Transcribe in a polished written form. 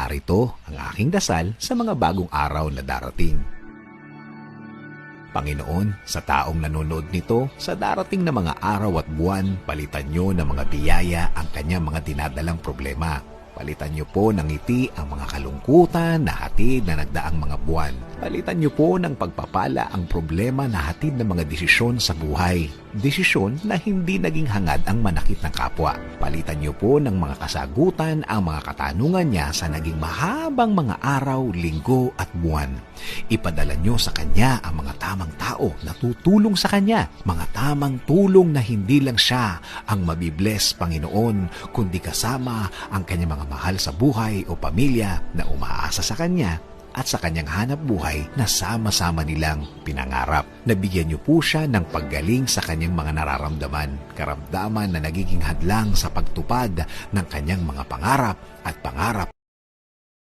narito ang aking dasal sa mga bagong araw na darating. Panginoon, sa taong nanonood nito, sa darating na mga araw at buwan, palitan niyo ng mga biyaya ang kanyang mga dinadalang problema. Palitan niyo po ng ngiti ang mga kalungkutan na hatid na nagdaang mga buwan. Palitan niyo po ng pagpapala ang problema na hatid ng mga desisyon sa buhay. Desisyon na hindi naging hangad ang manakit ng kapwa. Palitan niyo po ng mga kasagutan ang mga katanungan niya sa naging mahabang mga araw, linggo at buwan. Ipadala niyo sa kanya ang mga tamang tao na tutulong sa kanya. Mga tamang tulong na hindi lang siya ang mabibless, Panginoon, kundi kasama ang kanyang mga mahal sa buhay o pamilya na umaasa sa kanya at sa kanyang hanap buhay na sama-sama nilang pinangarap. Nabigyan niyo po siya ng paggaling sa kanyang mga nararamdaman, karamdaman na nagiging hadlang sa pagtupad ng kanyang mga pangarap at pangarap